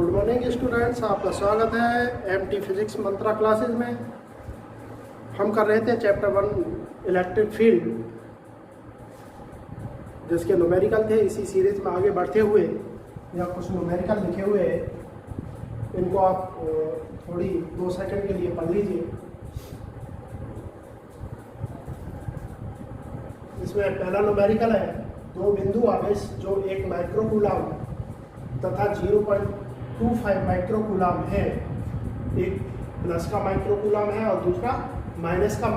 Good morning students, आपका स्वागत है एमटी फिजिक्स मंत्रा क्लासेस में। हम कर रहे थे चैप्टर 1 इलेक्ट्रिक फील्ड, जिसके न्यूमेरिकल थे। इसी सीरीज में आगे बढ़ते हुए यहाँ कुछ न्यूमेरिकल लिखे हुए हैं, इनको आप थोड़ी 2 सेकंड के लिए पढ़ लीजिए। इसमें पहला न्यूमेरिकल है, 2 बिंदु आवेश जो 1 माइक्रोकूलम तथा 0.25 माइक्रोकूलम है। एक प्लस का माइक्रोकूलम है और दूसरा माइनस का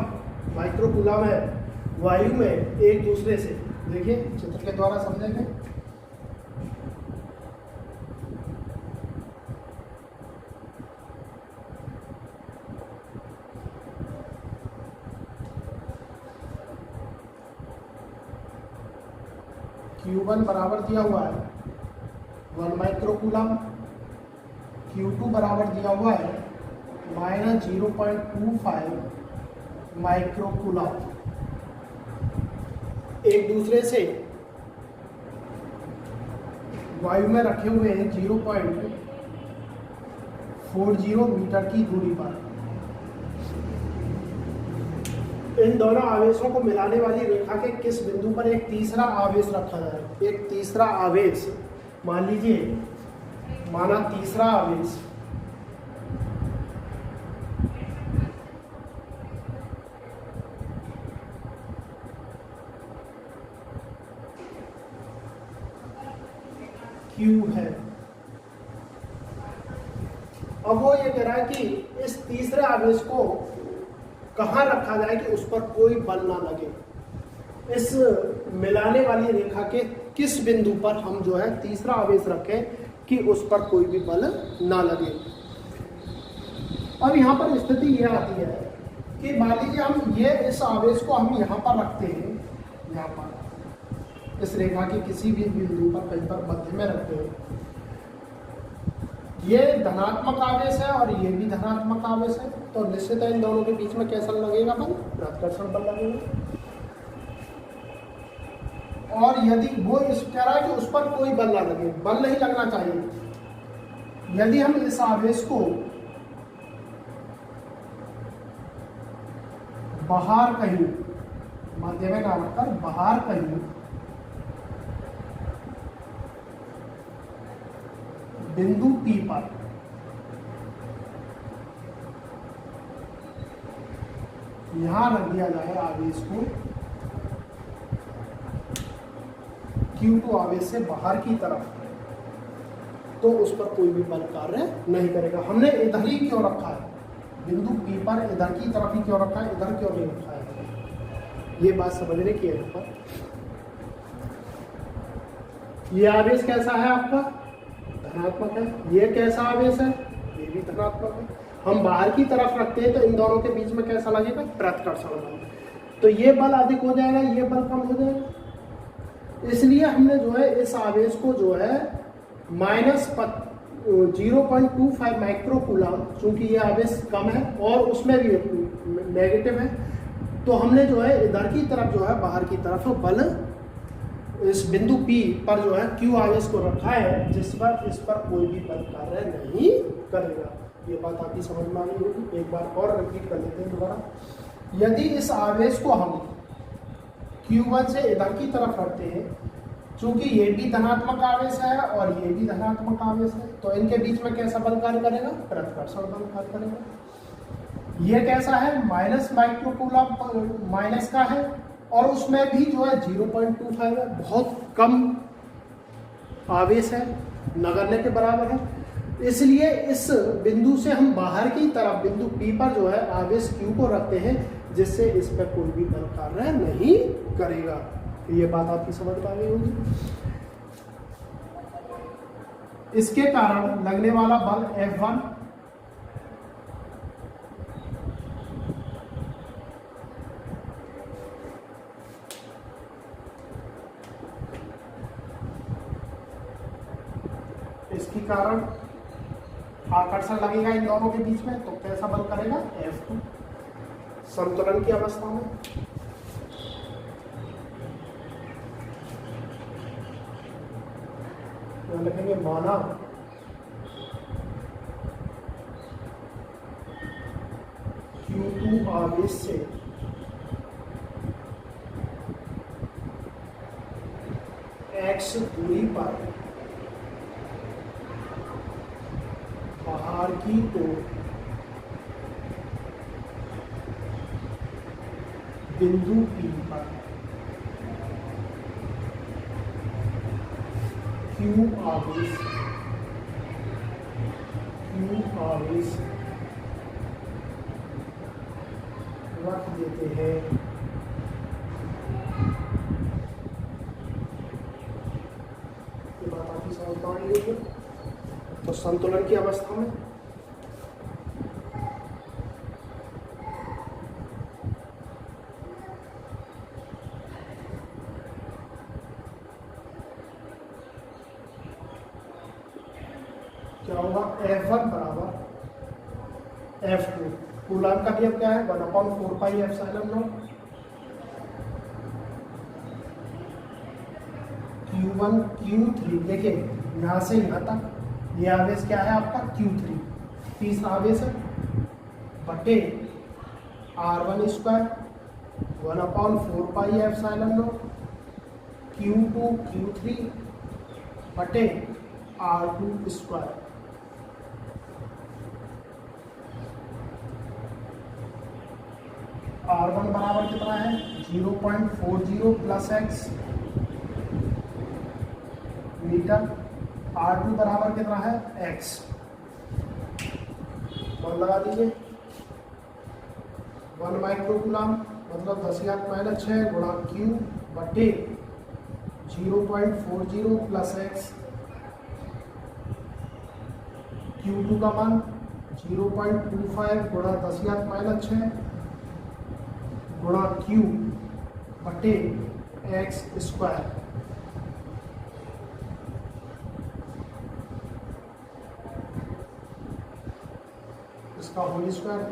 माइक्रोकूलम है। वायु में एक दूसरे से, देखिए चित्र के द्वारा समझेंगे। Q1 बराबर दिया हुआ है 1 माइक्रोकूलम, Q2 बराबर दिया हुआ है -0.25 माइक्रोकूलम। एक दूसरे से वायु में रखे हुए हैं 0.40 मीटर की दूरी पर। इन दोनों आवेशों को मिलाने वाली रेखा के किस बिंदु पर एक तीसरा आवेश रखा जाए। एक तीसरा आवेश, मान लीजिए, माना तीसरा आवेश Q है। अब वो ये कह रहा है कि इस तीसरे आवेश को कहाँ रखा जाए कि उस पर कोई बल ना लगे। इस मिलाने वाली रेखा के किस बिंदु पर हम जो है तीसरा आवेश रखें कि उस पर कोई भी बल ना लगे। अब यहाँ पर स्थिति यह आती है कि मान लीजिए हम इस आवेश को हम यहाँ पर रखते हैं, यहाँ पर इस रेखा के किसी भी बिंदु पर, कहीं पर मध्य में रखते हैं। ये धनात्मक आवेश है और ये भी धनात्मक आवेश है, तो निश्चित है इन दोनों के बीच में कैसा लगेगा बल? गुरुत्वाकर्षण बल लगेगा। और यदि वो कह रहा है कि उस पर कोई बल ना लगे, बल नहीं लगना चाहिए। यदि हम इस आवेश को बाहर कहीं, मध्य में ना रखकर बाहर कहीं बिंदु P पर यहां रख दिया जाए आवेश को Q2 आवेश से बाहर की तरफ, तो उस पर कोई भी बल कार्य नहीं करेगा। हमने इधर ही क्यों रखा है? बिंदु P पर इधर की तरफ ही क्यों रखा है, इधर क्यों नहीं रखा है? ये बात समझने की है। पर ये आवेश कैसा है आपका? धनात्मक है। ये कैसा आवेश है? ये भी धनात्मक है। हम बाहर की तरफ रखते हैं तो इन दोनों के बीच में कैसा लगेगा? प्रतिकर्षण बल। तो ये बल अधिक हो जाएगा, ये बल कम हो जाएगा। इसलिए हमने जो है इस आवेश को जो है -0.25 माइक्रोकूलम, चूंकि ये आवेश कम है और उसमें भी नेगेटिव है, तो हमने जो है इधर की तरफ जो है बाहर की तरफ बल इस बिंदु P पर जो है Q आवेश को रखा है, जिस पर इस पर कोई भी बल कार्य नहीं करेगा। ये बात आपकी समझ में आ गई होगी। एक बार और रिपीट कर लेते हैं दोबारा। यदि इस आवेश को हम Q1 से इधर की तरफ रखते हैं, चूंकि ये भी धनात्मक आवेश है और ये भी धनात्मक आवेश है, तो इनके बीच में कैसा बल कार्य करेगा? प्रतिकर्षण बल कार्य करेगा। ये कैसा है? माइनस माइक्रोकूलम माइनस का है और उसमें भी जो है 0.25 है, बहुत कम आवेश है, नगण्य के बराबर है। इसलिए इस बिंदु से हम बाहर की तरफ बिंदु P पर जो है आवेश Q को रखते हैं, जिससे इस पर कोई भी बल कार्य नहीं करेगा। ये बात आपकी समझ में आ गई होगी। इसके कारण लगने वाला बल F1 इसके कारण आकर्षण लगेगा इन दोनों के बीच में, तो कैसा बल करेगा? F2। संतुलन की अवस्था में लिखेंगे माना आवेश से x दूरी पर बाहर की ओर बिंदु P पर Q आवेश रख देते हैं। ये बात आपकी समझ में आ रही है। तो संतुलन की अवस्था में क्या होगा, F1 बराबर F2। कूलाम का नियम क्या है, 1/4 pi epsilon not Q1 Q3। देखिए यहाँ से यहाँ तक ये आवेश क्या है आपका Q3, तीसरा आवेश है, बटे R1 square 1/4 pi epsilon not Q2 Q3 बटे R2 स्क्वायर। R1 बराबर कितना है 0.40 प्लस x मीटर, R2 बराबर कितना है x। मान लगा दीजिए 1 माइक्रोकूलम मतलब 10⁻⁻⁶ गुणा Q बटे 0.40 प्लस x। Q2 का मान 0.25 गुणा 10⁻⁶ गुणा Q बटे x स्क्वायर। इसका होल स्क्वायर।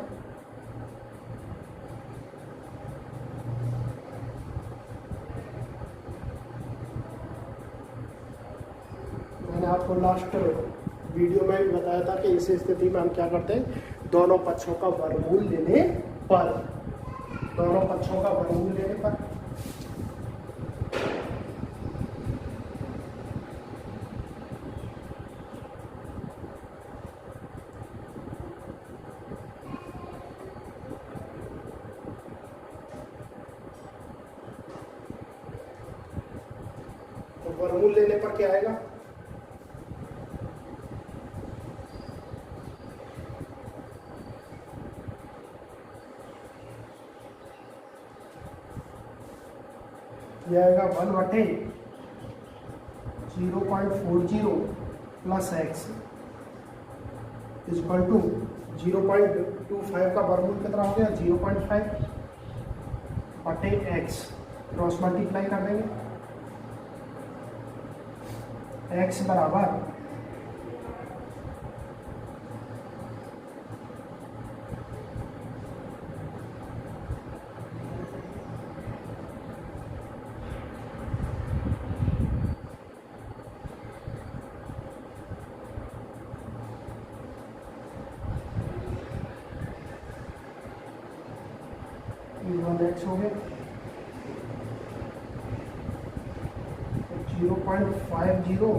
मैंने आपको लास्ट वीडियो में भी बताया था कि इस स्थिति में हम क्या करते हैं, दोनों पक्षों का वर्गमूल लेने पर तो वर्गमूल लेने पर क्या आएगा, यह आएगा 1/0.40 प्लस x इक्वल टू 0.25 का वर्गमूल कितना हो गया 0.5 बटे x, क्रॉस मल्टीप्लाई कर देंगे, x बराबर 1x हो गया 0.50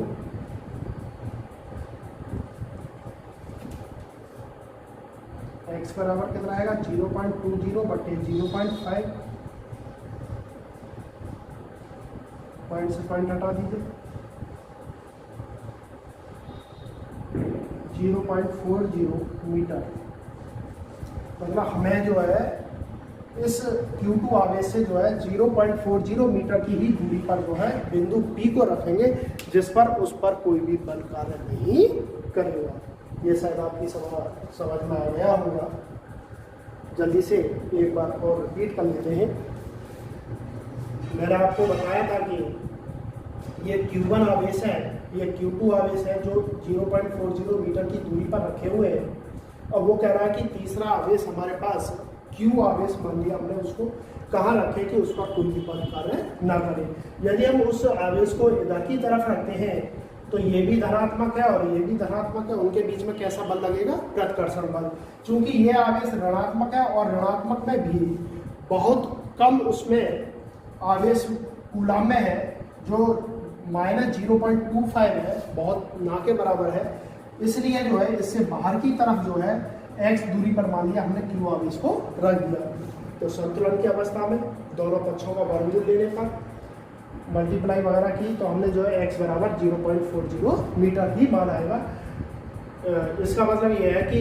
x बराबर कितना आएगा 0.20 बटे 0.5, पॉइंट से पॉइंट हटा दीजिए 0.40 मीटर। मतलब हमें जो है इस Q2 आवेश से जो है 0.40 मीटर की ही दूरी पर जो है बिंदु P को रखेंगे, जिस पर उस पर कोई भी बल कार्य नहीं करेगा। ये शायद आपकी समझ में आ गया होगा। जल्दी से एक बार और रिपीट कर लेते हैं। मैंने आपको बताया था कि ये Q1 आवेश है, ये Q2 आवेश है जो 0.40 मीटर की दूरी पर रखे हुए हैं। और वो कह रहा है कि तीसरा आवेश हमारे पास Q आवेश मान लिया हमने, उसको कहाँ रखें कि उसका कोई भी बल कार्य ना करे। यदि हम उस आवेश को इधर की तरफ रखते हैं तो ये भी धनात्मक है और ये भी धनात्मक है, उनके बीच में कैसा बल लगेगा? प्रतिकर्षण बल। चूंकि ये आवेश ऋणात्मक है और ऋणात्मक में भी बहुत कम उसमें आवेश कूलम में है, जो -0.25 है, बहुत ना के बराबर है, इसलिए जो है इससे बाहर की तरफ जो है x दूरी पर मान लिया हमने q आवेश को रख दिया। तो संतुलन की अवस्था में दोनों पक्षों का वर्गमूल लेने पर मल्टीप्लाई वगैरह की तो हमने जो है x बराबर 0.40 मीटर ही मान आएगा। इसका मतलब ये है कि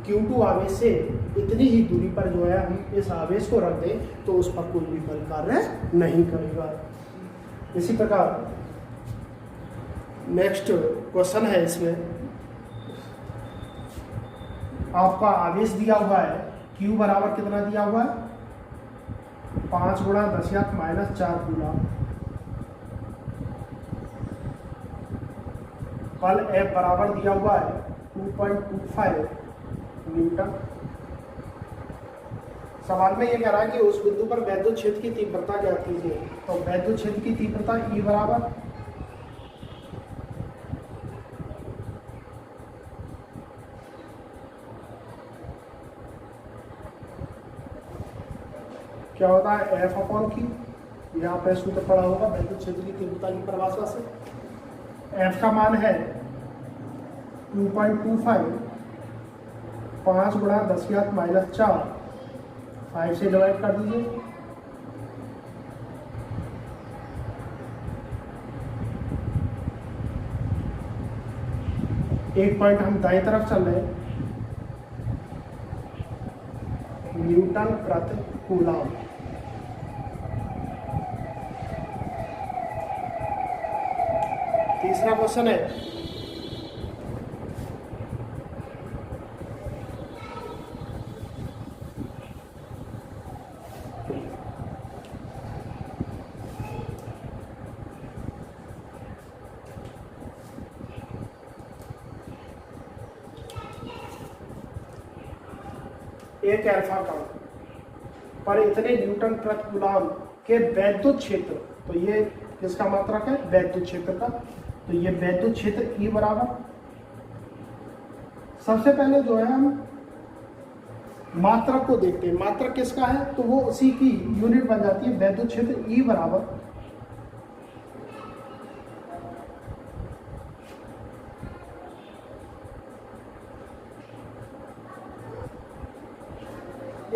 Q2 आवेश से इतनी ही दूरी पर जो है हम इस आवेश को रख दें तो उस पर कोई भी बल कार्य नहीं करेगा। इसी प्रकार नेक्स्ट क्वेश्चन है, इसमें आपका आवेश दिया हुआ है, Q बराबर कितना दिया हुआ है? 5 × 10⁻⁴ कूलम। बल F बराबर दिया हुआ है 2.25 न्यूटन। सवाल में ये कह रहा है कि उस बिंदु पर वैद्युत क्षेत्र की तीव्रता ज्ञात कीजिए। तो वैद्युत क्षेत्र की तीव्रता E बराबर क्या होता है? F/Q। यहाँ पे सूत्र पड़ा होगा वैद्युत क्षेत्र की तीव्रता की परिभाषा से। F का मान है 2.25, 5 × 10⁻⁴, 5 से डिवाइड कर दीजिए। एक पॉइंट हम दाईं तरफ चल रहे हैं, न्यूटन प्रति कूलम। तीसरा क्वेश्चन है, एक अल्फा कण पर इतने न्यूटन प्रति कूलम के वैद्युत क्षेत्र, तो ये किसका मात्रक है? वैद्युत क्षेत्र का। तो ये वैद्युत क्षेत्र E बराबर, सबसे पहले जो है हम मात्रक को देखते हैं। मात्रक किसका है? तो वो उसी की यूनिट बन जाती है। वैद्युत क्षेत्र E बराबर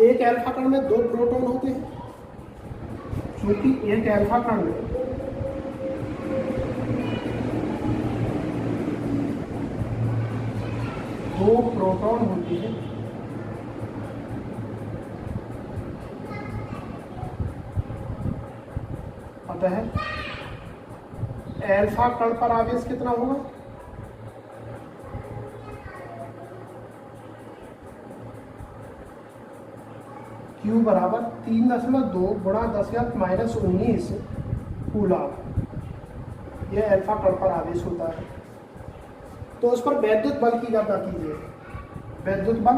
एक अल्फा कण में 2 प्रोटॉन होते हैं। क्योंकि एक अल्फा कण में दो प्रोटॉन होती है, अतः अल्फा कण पर आवेश कितना होगा? Q बराबर 3.2 × 10⁻⁻19 कूलम। यह अल्फा कण पर आवेश होता है। तो उस पर वैद्युत बल की गणना कीजिए। वैद्युत बल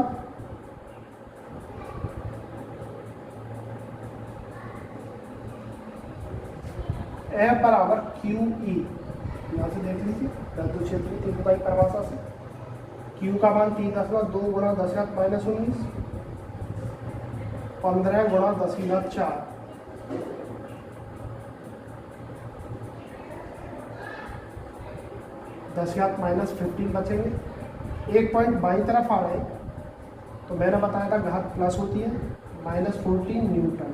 F बराबर QE, यहाँ से देख लीजिए वैद्युत क्षेत्र की तीव्रता की परिभाषा से। Q का मान 3.2 × 10⁻⁻19, 15 × 10⁻⁴, (10⁻15) बचेंगे। एक पॉइंट बाई तरफ आ रहे हैं, तो मैंने बताया था घात प्लस होती है, -14 न्यूटन।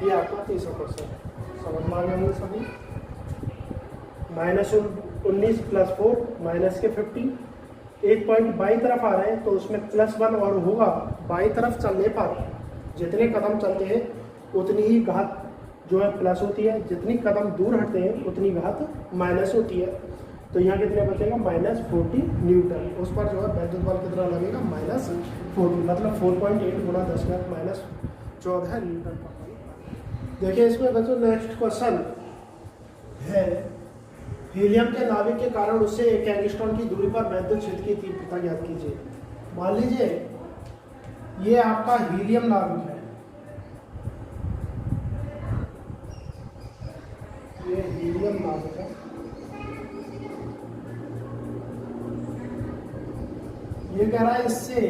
ये आपका तीसरा क्वेश्चन समझ में आ गए होंगे सभी। -19 + 4 -15, एक पॉइंट बाई तरफ आ रहे हैं तो उसमें +1 और होगा। बाई तरफ चलने पर जितने कदम चलते हैं उतनी ही घात जो है प्लस होती है, जितनी कदम दूर हटते हैं उतनी घात माइनस होती है। तो यहाँ कितने बचेगा? -14 न्यूटन। उस पर जो है वैद्युत बल कितना लगेगा? -14, मतलब 4.8 × 10⁻14 न्यूटन पर। देखिए इसमें बच्चों नेक्स्ट क्वेश्चन है, हीलियम के नाभिक के कारण उससे 1 एंगस्ट्रॉन की दूरी पर वैद्युत क्षेत्र की तीव्रता ज्ञात कीजिए। मान लीजिए ये आपका हीलियम नाभिक है, ये हीलियम नाभिक है। ये कह रहा है इससे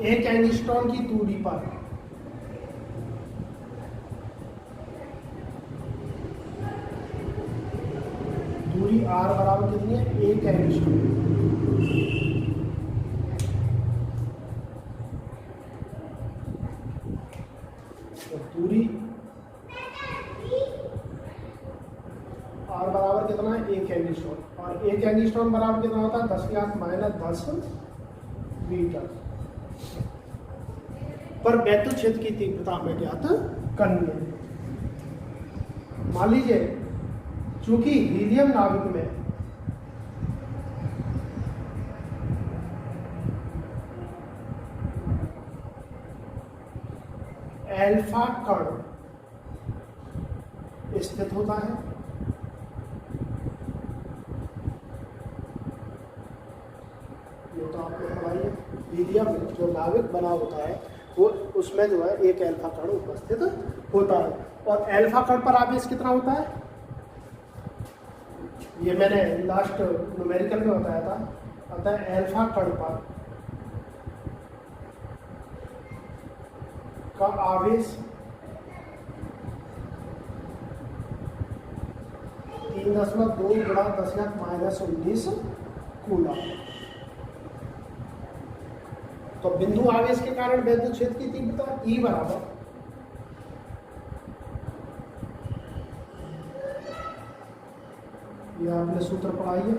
1 एंगस्ट्रॉम की दूरी पर दूरी r बराबर कितनी है, 1 एंगस्ट्रॉम। तो दूरी r बराबर कितना है, 1 एंगस्ट्रॉम। और 1 एंगस्ट्रॉम बराबर कितना होता है, 10⁻−10 मीटर। पर वैद्युत क्षेत्र की तीव्रता हमें ज्ञात करनी है। मान लीजिए चूंकि हीलियम नाभिक में एल्फा कण स्थित होता है, ये तो आपने पढ़ाई है। हीलियम जो नाभिक बना होता है वो उसमें जो है 1 एल्फा कण उपस्थित होता है। और एल्फा कण पर आवेश कितना होता है, ये मैंने लास्ट न्यूमेरिकल में बताया था। अतः एल्फा कण पर का आवेश 3.2 × 10⁻−19 कूलम। तो बिंदु आवेश के कारण वैद्युत क्षेत्र की तीव्रता E बराबर ये आपने सूत्र पढ़ाई है।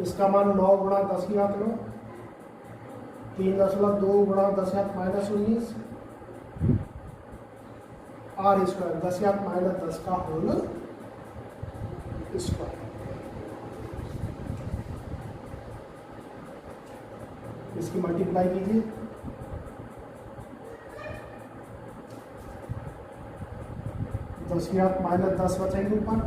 इसका मान 9 × 10⁻9 3.2 × 10⁻−19 r² 10⁻−10 का होल स्क्वायर। इसकी मल्टीप्लाई कीजिए, -10 बचेंगे ऊपर,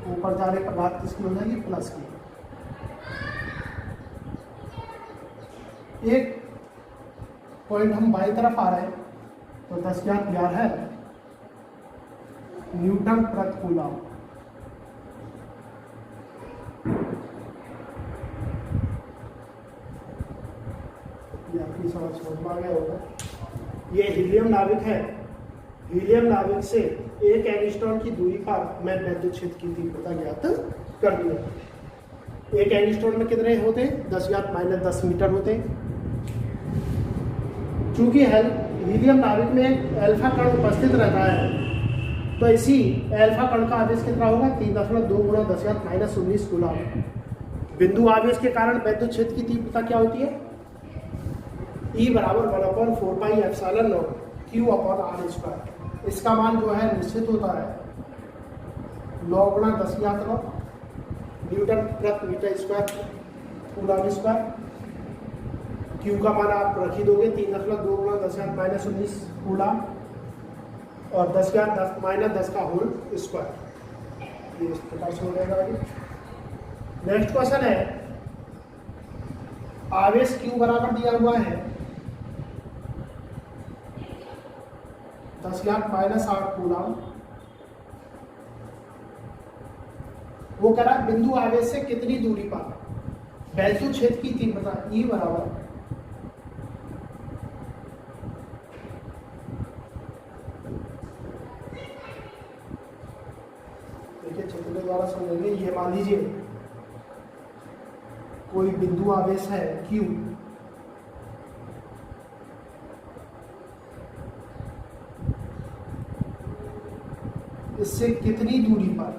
ऊपर जाने पर बात किसकी हो जाएगी, प्लस की। एक पॉइंट हम बाई तरफ आ रहे हैं तो 10⁻11 है न्यूटन प्रति कूलम। ये आपकी समझ में आ गया होगा। ये हीलियम नाभिक है। हीलियम नाभिक से 1 एंगस्ट्रॉम की दूरी पर मैं वैद्युत क्षेत्र की तीव्रता ज्ञात कर दूंगा। 1 एंगस्ट्रॉम में कितने होते हैं, 10⁻−10 मीटर होते हैं। चूंकि हीलियम नाभिक में एल्फा कण उपस्थित रहता है तो इसी एल्फा कण का आवेश कितना होगा, 3.2 × 10⁻−19 कूलम। बिंदु आवेश के कारण वैद्युत क्षेत्र की तीव्रता क्या होती है, E बराबर 1/4πε0 Q/r²। इसका मान जो है निश्चित होता है 9 × 10⁻9 न्यूटन प्रति metre square coulomb square. Q का मान आप रख ही दोगे 3.2 × 10⁻−19 कूलम और 10⁻10 का होल स्क्वायर। ये इस प्रकार से हो जाएगा। आगे नेक्स्ट क्वेश्चन है, आवेश Q बराबर दिया हुआ है 10⁻8 कूलम। वो कह रहा है बिंदु आवेश से कितनी दूरी पर वैद्युत क्षेत्र की तीव्रता E बराबर चित्र के द्वारा समझेंगे। ये मान लीजिए कोई बिंदु आवेश है Q, इससे कितनी दूरी पर,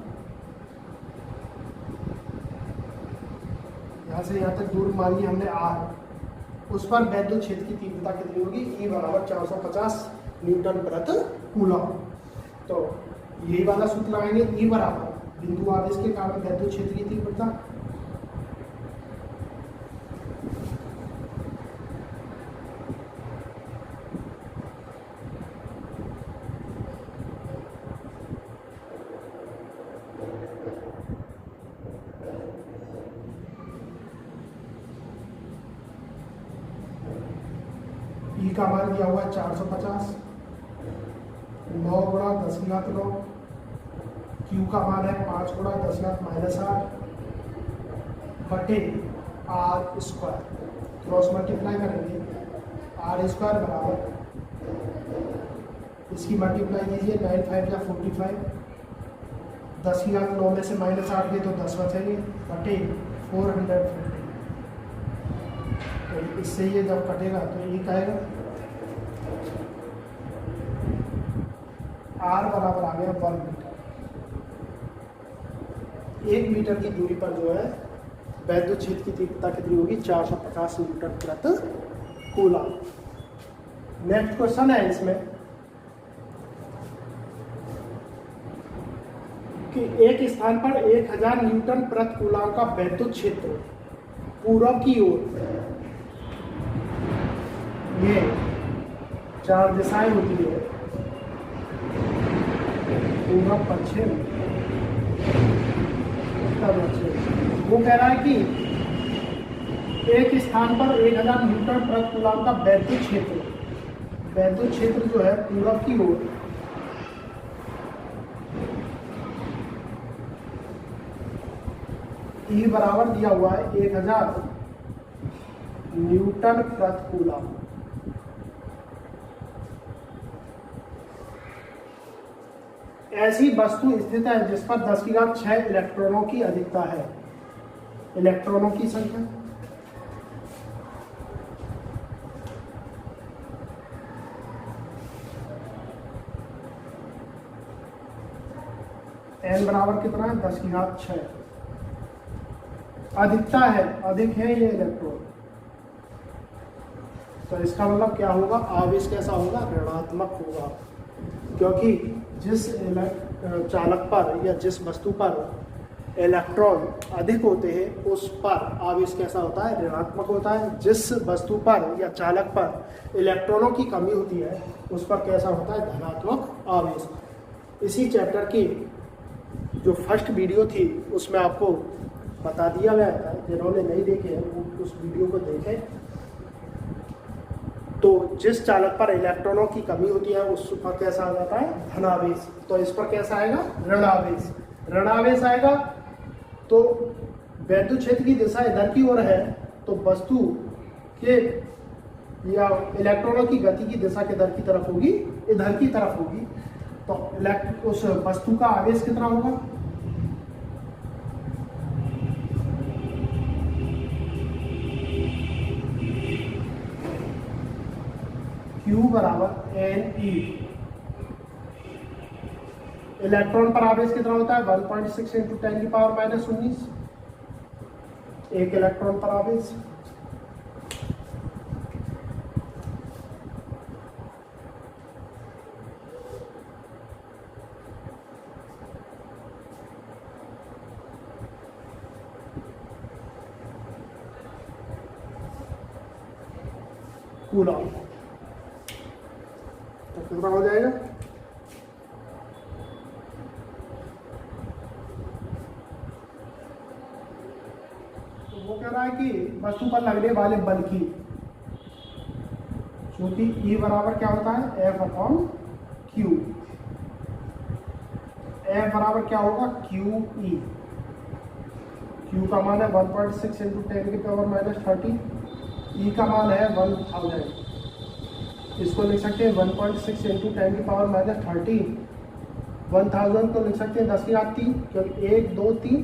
यहां से यहां तक दूर मान ली हमने R, उस पर वैद्युत क्षेत्र की तीव्रता कितनी होगी, E बराबर 450 न्यूटन प्रति कूलम। तो यही वाला सूत्र लगाएंगे, E बराबर बिंदु आवेश के कारण वैद्युत क्षेत्र की तीव्रता ई का मान दिया हुआ है 450, 9 गुणा 10⁻9, क्यू का मान है 5 गुणा 10⁻−8 बटे आर स्क्वायर, क्रॉस मल्टीप्लाई करेंगे, आर स्क्वायर बराबर, इसकी मल्टीप्लाई कीजिए, 9 5 या 45, 10⁻9 में से -8 गए तो 10 बचेंगे बटे 450। तो इससे ये जब कटेगा तो ये आएगा, आर बराबर आ गया 1 मीटर। 1 मीटर की दूरी पर जो है वैद्युत क्षेत्र की तीव्रता कितनी होगी? 450 न्यूटन प्रति कूलम। नेक्स्ट क्वेश्चन है इसमें कि एक स्थान पर 1000 न्यूटन प्रति कूलम का वैद्युत क्षेत्र पूरब की ओर, ये 4 दिशाएं होती है, पूरब, पश्चिम, उत्तर, दक्षिण। वो कह रहा है कि एक स्थान पर 1000 न्यूटन प्रति कूलम का वैद्युत क्षेत्र जो है पूरब की ओर ई बराबर दिया हुआ है 1000 न्यूटन प्रति कूलम। ऐसी वस्तु स्थित है जिस पर 10⁶ इलेक्ट्रॉनों की अधिकता है। इलेक्ट्रॉनों की संख्या n बराबर कितना है? 10⁶। अधिकता है, अधिक है ये इलेक्ट्रॉन, तो इसका मतलब क्या होगा? आवेश कैसा होगा? ऋणात्मक होगा, क्योंकि जिस चालक पर या जिस वस्तु पर इलेक्ट्रॉन अधिक होते हैं उस पर आवेश कैसा होता है? ऋणात्मक होता है। जिस वस्तु पर या चालक पर इलेक्ट्रॉनों की कमी होती है उस पर कैसा होता है? धनात्मक आवेश। इसी चैप्टर की जो फर्स्ट वीडियो थी उसमें आपको बता दिया गया था, जिन्होंने नहीं देखे हैं वो उस वीडियो को देखें। तो जिस चालक पर इलेक्ट्रॉनों की कमी होती है उस पर कैसा आ जाता है? धनावेश। तो इस पर कैसा आएगा? ऋणावेश। ऋणावेश आएगा तो वैद्युत क्षेत्र की दिशा इधर की ओर है, तो वस्तु के या इलेक्ट्रॉनों की गति की दिशा किधर की तरफ होगी? इधर की तरफ होगी। तो उस वस्तु का आवेश कितना होगा? Q बराबर NE। इलेक्ट्रॉन पर आवेश कितना होता है? 1.6 × 10⁻−19। एक इलेक्ट्रॉन पर आवेश। कूलम तो कितना हो जाएगा? तो वो कह रहा है कि वस्तु पर लगने वाले बल की, क्योंकि E बराबर क्या होता है? F/Q। F बराबर क्या होगा? QE। Q का मान है 1.6 × 10⁻30। E का मान है 1000। इसको लिख सकते हैं 1.6 × 10⁻30। 1000 तो लिख सकते हैं 10⁻3, क्योंकि 1 2 3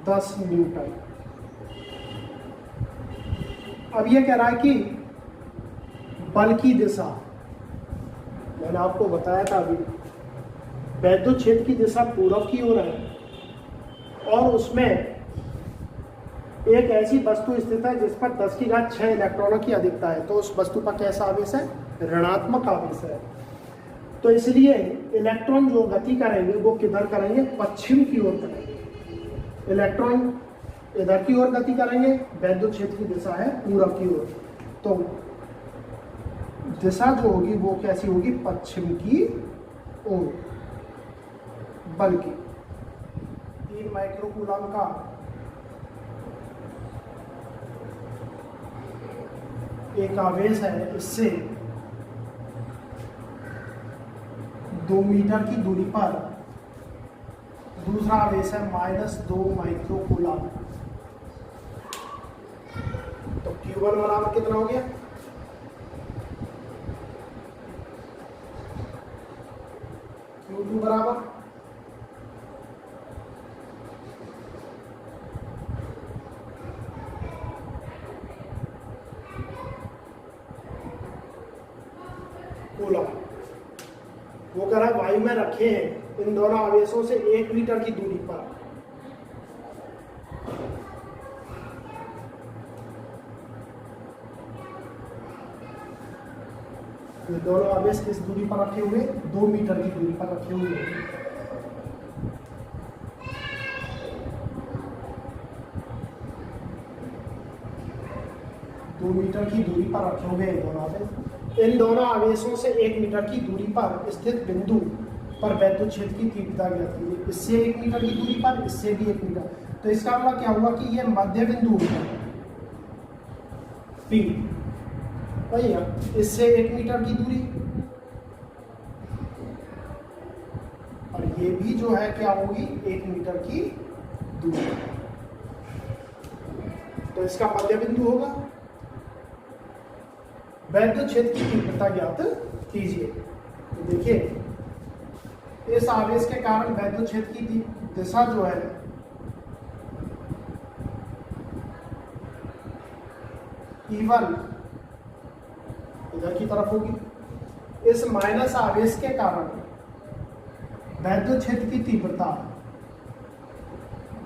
10 न्यूटन। अब ये कह रहा है कि बल की दिशा, मैंने आपको बताया था अभी, वैद्युत क्षेत्र की दिशा पूरब की ओर है और उसमें एक ऐसी वस्तु स्थित है जिस पर 10⁶ इलेक्ट्रॉनों की अधिकता है, तो उस वस्तु पर कैसा आवेश है? ऋणात्मक आवेश है। तो इसलिए इलेक्ट्रॉन जो गति करेंगे वो किधर करेंगे? पश्चिम की ओर करेंगे। इलेक्ट्रॉन इधर की ओर गति करेंगे, वैद्युत क्षेत्र की दिशा है पूरब की ओर, तो दिशा जो होगी वो कैसी होगी? पश्चिम की ओर बल की। 3 माइक्रो कूलम का एक आवेश है इससे 2 मीटर की दूरी पर दूसरा आवेश है -2 माइक्रो कूलम। तो Q1 बराबर कितना हो गया? Q2 बराबर कूलम। वो कह रहा है वायु में रखे हैं इन दोनों आवेशों से 1 मीटर की दूरी पर। ये दोनों आवेश किस दूरी पर रखे हुए? 2 मीटर की दूरी पर रखे हुए हैं। दो मीटर की दूरी पर रखे हुए हैं दोनों आवेश। इन दोनों आवेशों से 1 मीटर की दूरी पर स्थित बिंदु पर वैद्युत क्षेत्र की तीव्रता ज्ञात कीजिए। इससे 1 मीटर की दूरी पर, इससे भी 1 मीटर। तो इसका मतलब क्या हुआ कि ये मध्य बिंदु होगा P, भैया इससे 1 मीटर की दूरी, और ये भी जो है क्या होगी 1 मीटर की दूरी। तो इसका मध्य बिंदु होगा। वैद्युत क्षेत्र की तीव्रता ज्ञात कीजिए। तो देखिए इस आवेश के कारण वैद्युत क्षेत्र की दिशा जो है E1 इधर की तरफ होगी। इस माइनस आवेश के कारण वैद्युत क्षेत्र की तीव्रता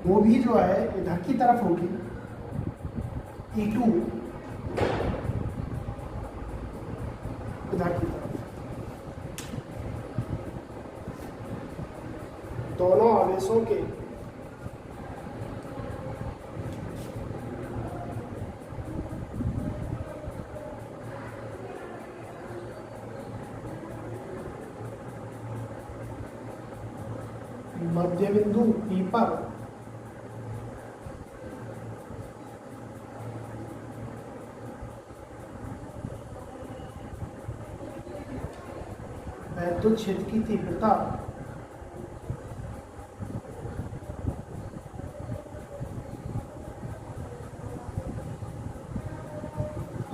वो भी जो है इधर की तरफ होगी, E2 इधर की तरफ। दोनों आवेशों के मध्य बिंदु P पर वैद्युत क्षेत्र की तीव्रता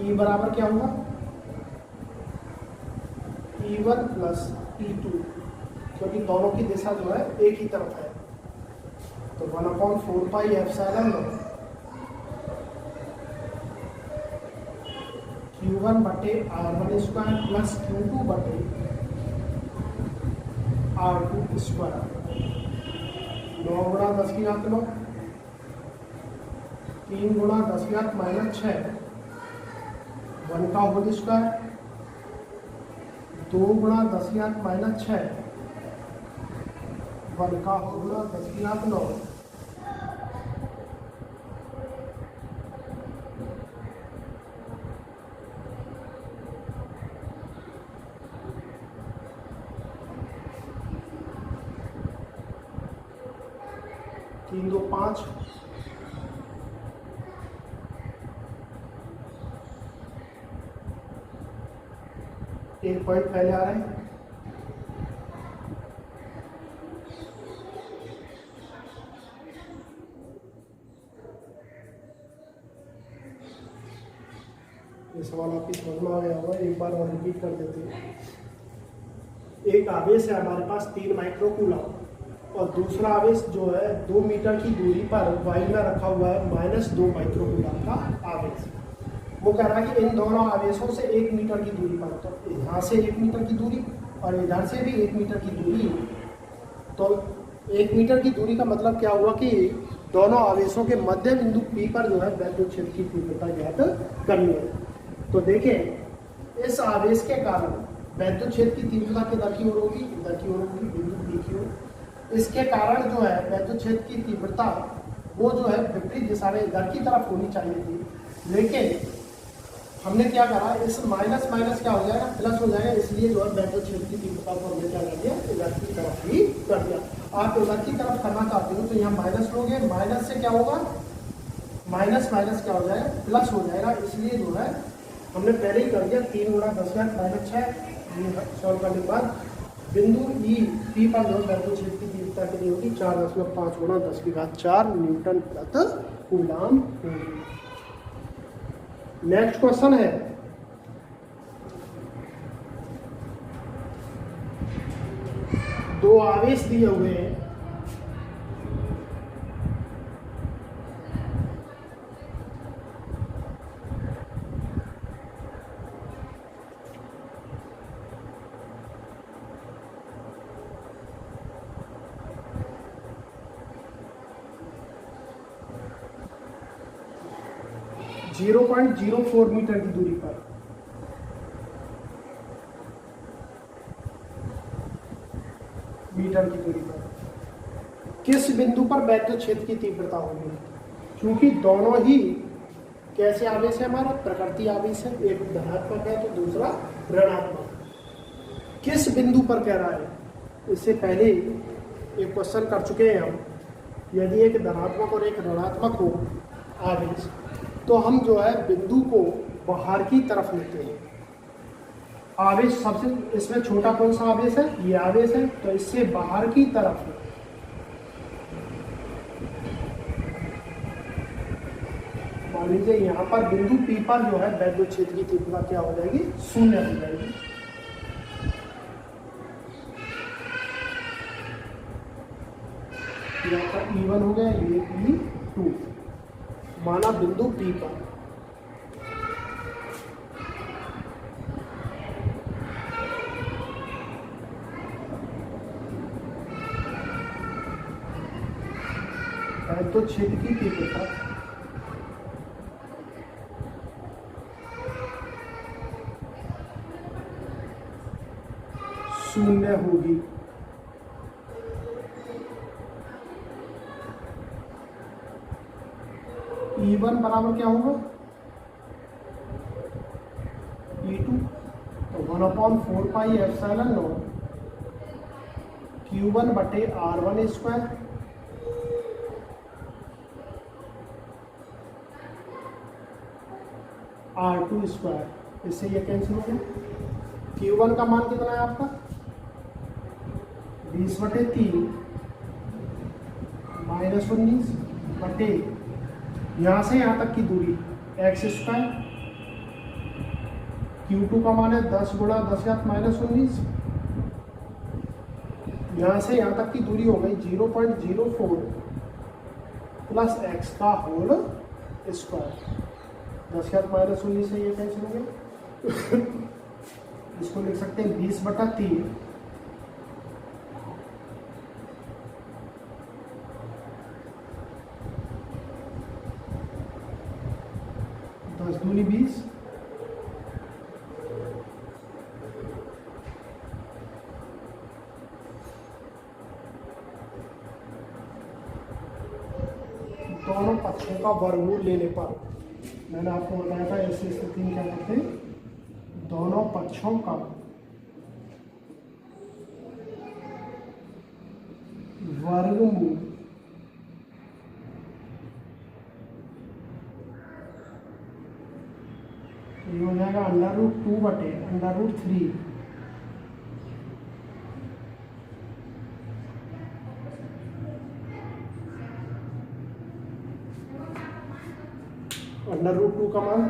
E बराबर क्या हुआ? E1 प्लस E2, क्योंकि दोनों की दिशा जो है एक ही तरफ है। तो 1/4πε Q1 बटे R1 स्क्वायर प्लस Q2 बटे R2 स्क्वायर। 9 गुणा 10 की घात 9, 3 गुणा 10 की घात -6, 1 का होल स्क्वायर, 2 गुणा 10 की घात -6, 1 का होल 10 की घात 9। तीन 2 5, एक पॉइंट पहले आ रहे हैं। ये सवाल आपकी समझ में आ गया होगा, एक बार और रिपीट कर देते हैं। एक आवेश है हमारे पास 3 माइक्रो कूलम, और दूसरा आवेश जो है 2 मीटर की दूरी पर वायु में रखा हुआ है -2 माइक्रो कूलम का आवेश। वो कह रहा है कि इन दोनों आवेशों से 1 मीटर की दूरी पर, तो यहाँ से 1 मीटर की दूरी और इधर से भी 1 मीटर की दूरी। तो 1 मीटर की दूरी का मतलब क्या हुआ कि दोनों आवेशों के मध्य बिंदु P पर जो है वैद्युत क्षेत्र की तीव्रता ज्ञात करनी है। तो देखें इस आवेश के कारण वैद्युत क्षेत्र की तीव्रता किधर की ओर होगी? इधर की ओर होगी, बिंदु P की ओर। इसके कारण जो है वैद्युत क्षेत्र की तीव्रता वो जो है विपरीत दिशा में इधर की तरफ होनी चाहिए थी, लेकिन हमने क्या करा, इस माइनस माइनस क्या हो जाएगा प्लस हो जाएगा, इसलिए जो है वैद्युत क्षेत्र की तीव्रता को हमने क्या कर दिया इधर की तरफ ही कर दिया। आप इधर की तरफ करना चाहते हो तो यहाँ माइनस लोगे, माइनस से क्या होगा माइनस माइनस क्या हो जाएगा प्लस हो जाएगा, इसलिए जो है हमने पहले ही कर दिया, 3 गुणा 10⁻⁻⁶ ये सॉल्व करने के बाद बिंदु ई पी पर जो वैद्युत क्षेत्र की तीव्रता कितनी होगी, 4.5 गुणा 10⁴ न्यूटन प्रति कूलम होगी। नेक्स्ट क्वेश्चन है, दो आवेश दिए हुए हैं, जीरो 0.04 मीटर की दूरी पर किस बिंदु पर वैद्युत क्षेत्र की तीव्रता होगी। क्योंकि दोनों ही कैसे आवेश है, हमारा प्रकृति आवेश है, एक धनात्मक है तो दूसरा ऋणात्मक। किस बिंदु पर कह रहा है, इससे पहले एक क्वेश्चन कर चुके हैं हम। यदि एक धनात्मक और एक ऋणात्मक हो आवेश, तो हम जो है बिंदु को बाहर की तरफ लेते हैं। आवेश सबसे इसमें छोटा कौन सा आवेश है, ये आवेश है, तो इससे बाहर की तरफ मान लीजिए यहाँ पर बिंदु P पर जो है वैद्युत क्षेत्र की तीव्रता क्या हो जाएगी, 0 हो जाएगी। यहाँ पर E1 हो गया, ये E2 माना बिंदु P पर। तो क्षेत्र की तीव्रता शून्य होगी। E1 बराबर क्या होगा, E2, तो 1/4πε0 Q1 बटे R1 स्क्वायर R2 स्क्वायर। इससे ये कैंसिल हो गया। Q1 का मान कितना है आपका, 20/3 -19 बटे यहाँ से यहाँ तक की दूरी x स्क्वायर। Q2 का मान है 10 गुणा 10⁻⁻19, यहाँ से यहाँ तक की दूरी हो गई 0.04 प्लस x का होल स्क्वायर। 10⁻⁻19 से ये कैंसिल हो गया। इसको लिख सकते हैं 20/3 10 दूनी 20 दोनों पक्षों का वर्गमूल लेने पर, मैंने आपको बताया था ऐसी स्थिति में क्या करते हैं, दोनों पक्षों का वर्गमूल ये हो जाएगा √2 बटे √3 √2 का मान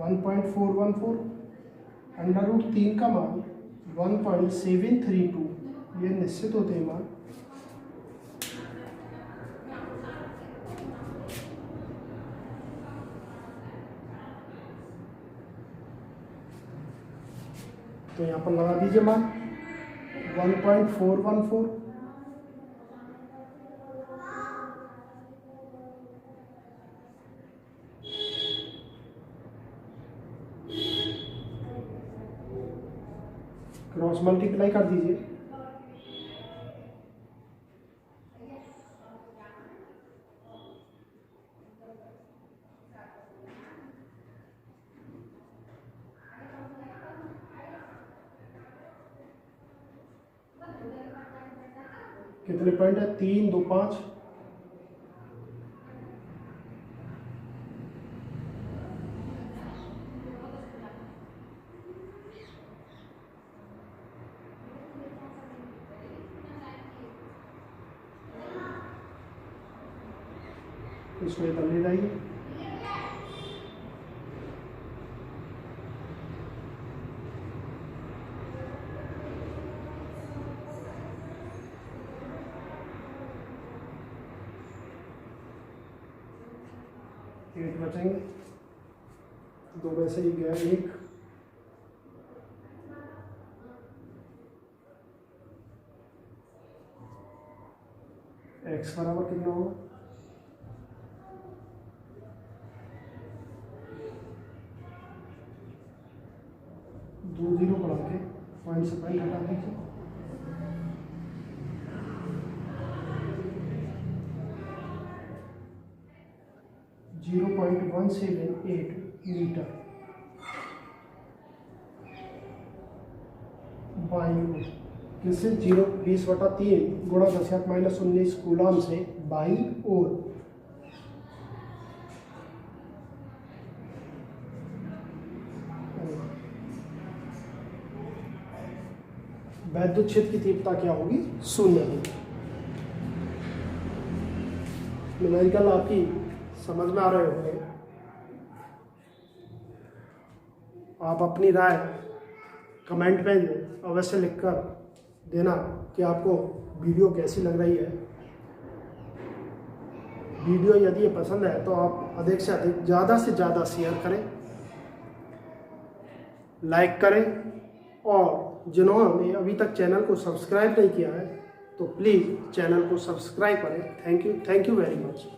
1.414, √3 का मान 1.732। ये निश्चित होते हैं मान। तो यहाँ पर लगा दीजिए मान 1.414 क्रॉस मल्टीप्लाई कर दीजिए। कितने पॉइंट है, 3 2 5 इसको इधर ले जाइए। एट बचेंगे, दो में से ही गया एक। एक्स बराबर कितना होगा? 2 0 बढ़ा के पॉइंट से पॉइंट हटा दीजिए। .178 मीटर बाई किससे 0.20/3 गुणा 10⁻−19 कूलम से बाई ओर। वैद्युत क्षेत्र की तीव्रता क्या होगी? 0 होगी। न्यूमेरिकल आपकी समझ में आ रहे होंगे। आप अपनी राय कमेंट में अवश्य लिखकर देना कि आपको वीडियो कैसी लग रही है। वीडियो यदि ये पसंद है तो आप अधिक से अधिक ज़्यादा से ज़्यादा शेयर करें, लाइक करें, और जिन्होंने अभी तक चैनल को सब्सक्राइब नहीं किया है तो प्लीज़ चैनल को सब्सक्राइब करें। Thank you very much.